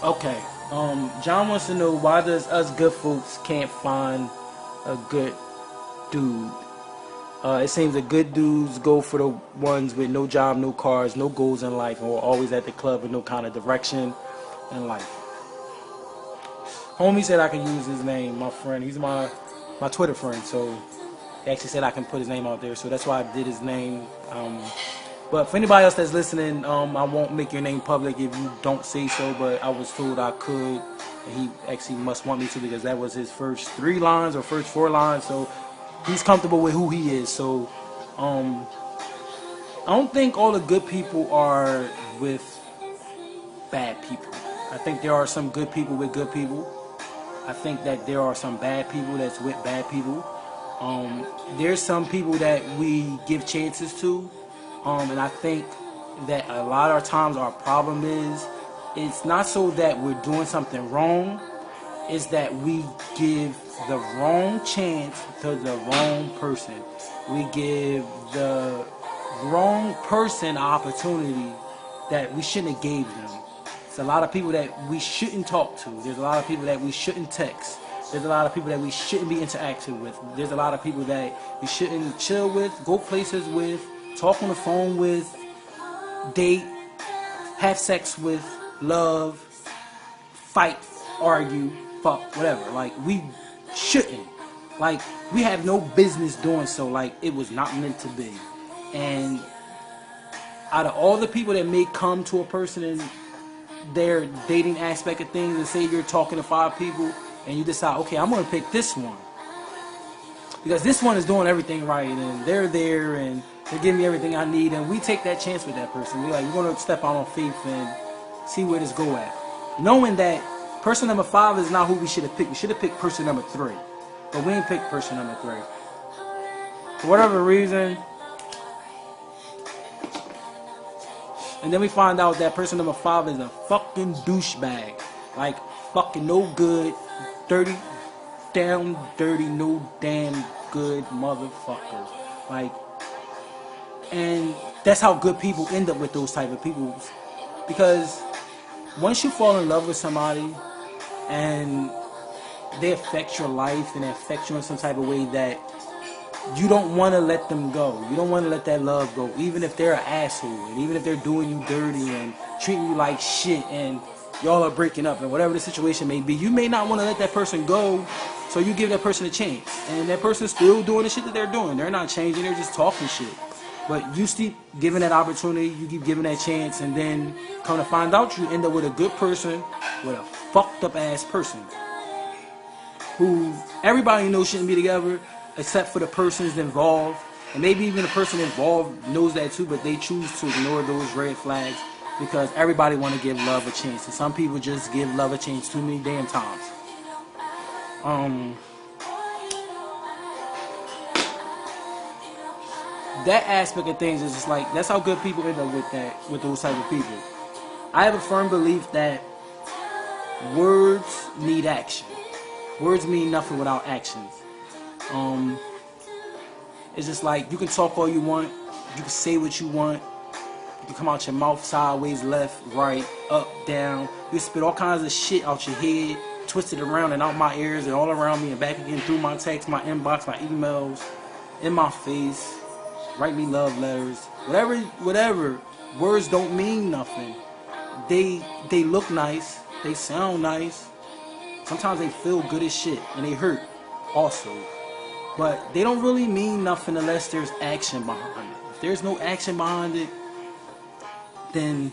Okay. John wants to know why does us good folks can't find a good dude? It seems the good dudes go for the ones with no job, no cars, no goals in life, and we're always at the club with no kind of direction in life. Homie said I can use his name, my friend. He's my Twitter friend, so he actually said I can put his name out there, so that's why I did his name. But for anybody else that's listening, I won't make your name public if you don't say so, but I was told I could, and he actually must want me to because that was his first 3 lines or first 4 lines, so he's comfortable with who he is. So um, I don't think all the good people are with bad people. I think there are some good people with good people. I think that there are some bad people that's with bad people. There's some people that we give chances to, and I think that a lot of times our problem is it's not so that we're doing something wrong, it's that we give the wrong chance to the wrong person. We give the wrong person an opportunity that we shouldn't have gave them. There's a lot of people that we shouldn't talk to. There's a lot of people that we shouldn't text. There's a lot of people that we shouldn't be interacting with. There's a lot of people that we shouldn't chill with, go places with, talk on the phone with, date, have sex with, love, fight, argue, fuck, whatever. Like, we shouldn't. Like, we have no business doing so. Like, it was not meant to be. And out of all the people that may come to a person in their dating aspect of things, and say you're talking to 5 people and you decide, okay, I'm going to pick this one because this one is doing everything right and they're there and they're giving me everything I need, and we take that chance with that person. We're like, we're going to step out on faith and see where this go at, knowing that person number 5 is not who we should have picked. We should have picked person number 3, but we ain't picked person number 3 for whatever reason. And then we find out that person number 5 is a fucking douchebag. Like, fucking no good, dirty, down dirty, no damn good motherfucker. Like, and that's how good people end up with those type of people. Because once you fall in love with somebody and they affect your life and they affect you in some type of way that you don't want to let them go. You don't want to let that love go, even if they're an asshole, and even if they're doing you dirty and treating you like shit, and y'all are breaking up, and whatever the situation may be. You may not want to let that person go, so you give that person a chance, and that person's still doing the shit that they're doing. They're not changing. They're just talking shit. But you keep giving that opportunity. You keep giving that chance, and then come to find out, you end up with a good person, with a fucked up ass person, who everybody knows shouldn't be together, except for the persons involved. And maybe even the person involved knows that too, but they choose to ignore those red flags because everybody want to give love a chance. And some people just give love a chance too many damn times. That aspect of things is just like, that's how good people end up with that, with those type of people. I have a firm belief that words need action. Words mean nothing without actions. It's just like, you can talk all you want, you can say what you want, you can come out your mouth sideways, left, right, up, down. You can spit all kinds of shit out your head, twist it around and out my ears and all around me and back again through my text, my inbox, my emails, in my face, write me love letters, whatever. Words don't mean nothing. They look nice, they sound nice. Sometimes they feel good as shit and they hurt also. But they don't really mean nothing unless there's action behind it. If there's no action behind it, then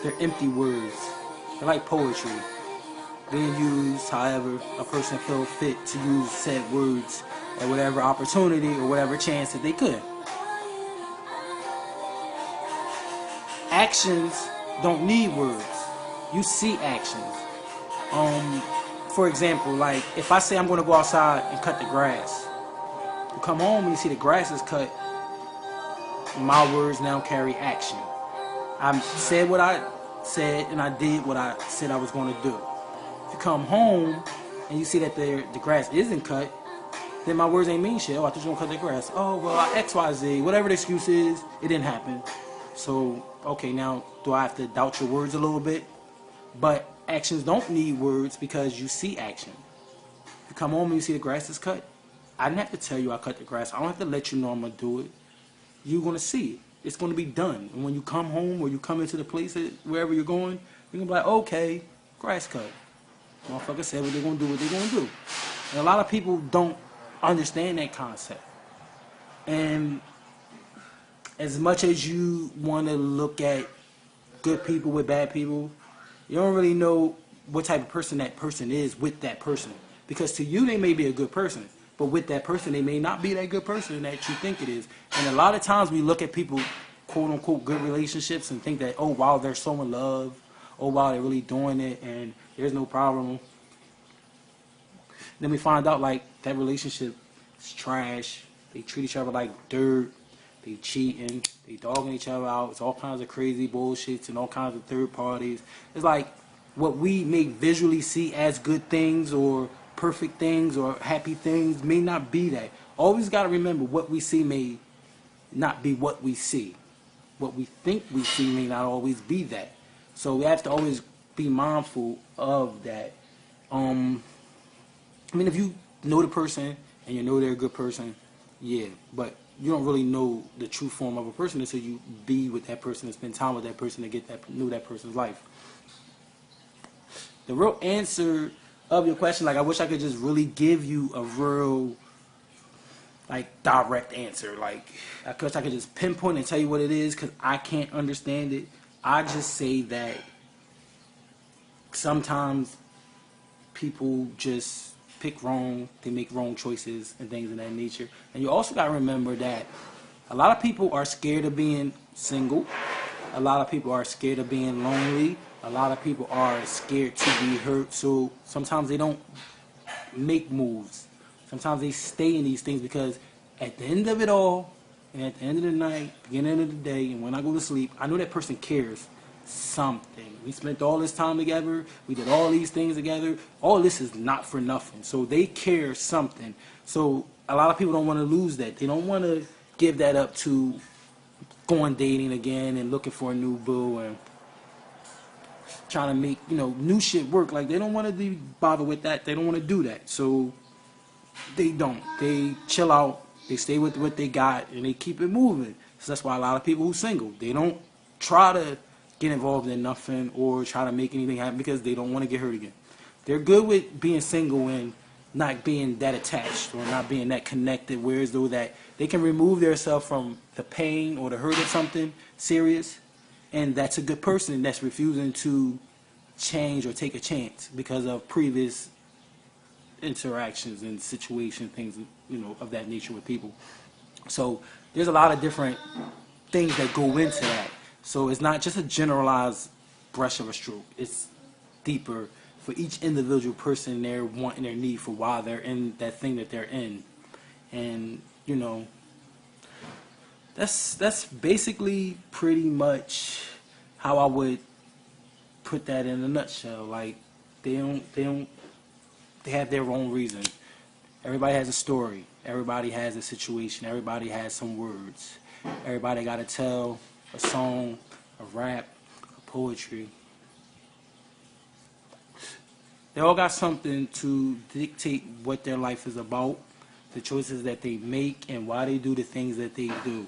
they're empty words. They're like poetry, being used however a person feels fit to use said words at whatever opportunity or whatever chance that they could. Actions don't need words. You see actions. For example, like if I say I'm going to go outside and cut the grass, you come home and you see the grass is cut, my words now carry action. I said what I said and I did what I said I was going to do. If you come home and you see that the grass isn't cut, then my words ain't mean shit. Oh, I thought you were going to cut the grass. Oh, well, X, Y, Z, whatever the excuse is, it didn't happen. So, okay, now do I have to doubt your words a little bit? But actions don't need words because you see action. You come home and you see the grass is cut. I didn't have to tell you I cut the grass. I don't have to let you know I'm going to do it. You're going to see it. It's going to be done. And when you come home or you come into the place, wherever you're going, you're going to be like, okay, grass cut. Motherfucker said what they're going to do, what they're going to do. And a lot of people don't understand that concept. And as much as you want to look at good people with bad people, you don't really know what type of person that person is with that person. Because to you, they may be a good person. But with that person, they may not be that good person that you think it is. And a lot of times we look at people, quote unquote, good relationships and think that, oh, wow, they're so in love. Oh, wow, they're really doing it and there's no problem. Then we find out, like, that relationship is trash. They treat each other like dirt. They cheating. They dogging each other out. It's all kinds of crazy bullshits and all kinds of third parties. It's like what we may visually see as good things or perfect things or happy things may not be that. Always got to remember what we see may not be what we see. What we think we see may not always be that. So we have to always be mindful of that. I mean, if you know the person and you know they're a good person, yeah, but you don't really know the true form of a person until you be with that person and spend time with that person to know that person's life. The real answer of your question, like, I wish I could just really give you a real, like, direct answer. Like, I wish I could just pinpoint and tell you what it is, because I can't understand it. I just say that sometimes people just pick wrong, they make wrong choices and things of that nature. And you also got to remember that a lot of people are scared of being single. A lot of people are scared of being lonely. A lot of people are scared to be hurt. So sometimes they don't make moves. Sometimes they stay in these things because at the end of it all, and at the end of the night, beginning of the day, and when I go to sleep, I know that person cares something. We spent all this time together. We did all these things together. All this is not for nothing. So they care something. So a lot of people don't want to lose that. They don't want to give that up to going dating again and looking for a new boo and trying to make, new shit work. Like, they don't want to be bothered with that. They don't want to do that. So they don't. They chill out. They stay with what they got and they keep it moving. So that's why a lot of people who single, they don't try to get involved in nothing or try to make anything happen because they don't want to get hurt again. They're good with being single and not being that attached or not being that connected, whereas though that they can remove themselves from the pain or the hurt of something serious, and that's a good person that's refusing to change or take a chance because of previous interactions and situation things, of that nature with people. So there's a lot of different things that go into that. So it's not just a generalized brush of a stroke. It's deeper for each individual person, their want and their need for why they're in that thing that they're in. And, that's basically pretty much how I would put that in a nutshell. Like, they have their own reason. Everybody has a story. Everybody has a situation. Everybody has some words. Everybody got to tell a song, a rap, a poetry. They all got something to dictate what their life is about, the choices that they make, and why they do the things that they do.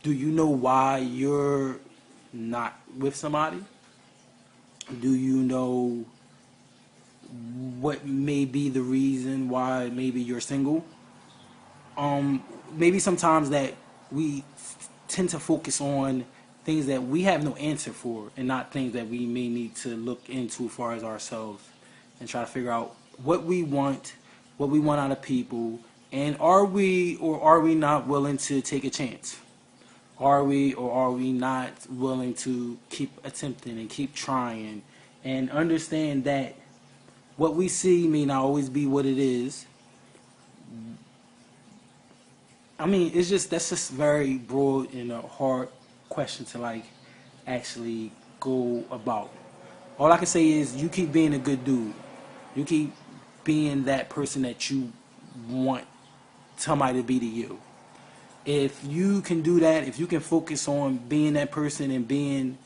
Do you know why you're not with somebody? Do you know what may be the reason why maybe you're single? Maybe sometimes that we tend to focus on things that we have no answer for and not things that we may need to look into as far as ourselves and try to figure out what we want out of people, and are we or are we not willing to take a chance? Are we or are we not willing to keep attempting and keep trying and understand that what we see may not always be what it is? I mean, that's just very broad and a hard question to actually go about. All I can say is you keep being a good dude. You keep being that person that you want somebody to be to you. If you can do that, if you can focus on being that person and being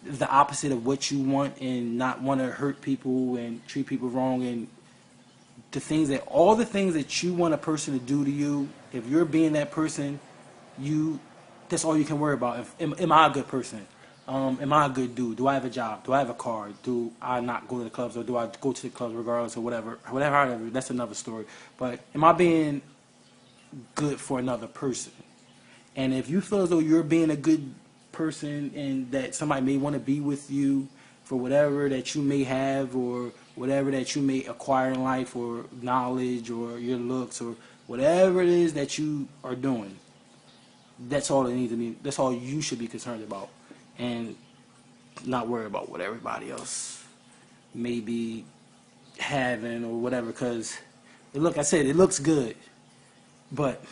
the opposite of what you want and not want to hurt people and treat people wrong, and all the things that you want a person to do to you, if you're being that person, that's all you can worry about. Am I a good person? Am I a good dude? Do I have a job? Do I have a car? Do I not go to the clubs, or do I go to the clubs regardless, or whatever, that's another story. But am I being good for another person? And if you feel as though you're being a good person and that somebody may want to be with you for whatever that you may have, or whatever that you may acquire in life, or knowledge, or your looks, or whatever it is that you are doing, that's all it needs to be. That's all you should be concerned about, and not worry about what everybody else may be having or whatever. Because, like I said, it looks good, but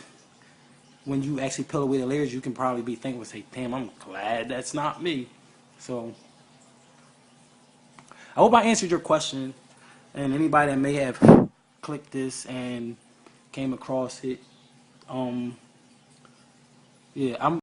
when you actually peel away the layers, you can probably be thinking, say, damn, I'm glad that's not me. So I hope I answered your question, and anybody that may have clicked this and came across it, yeah,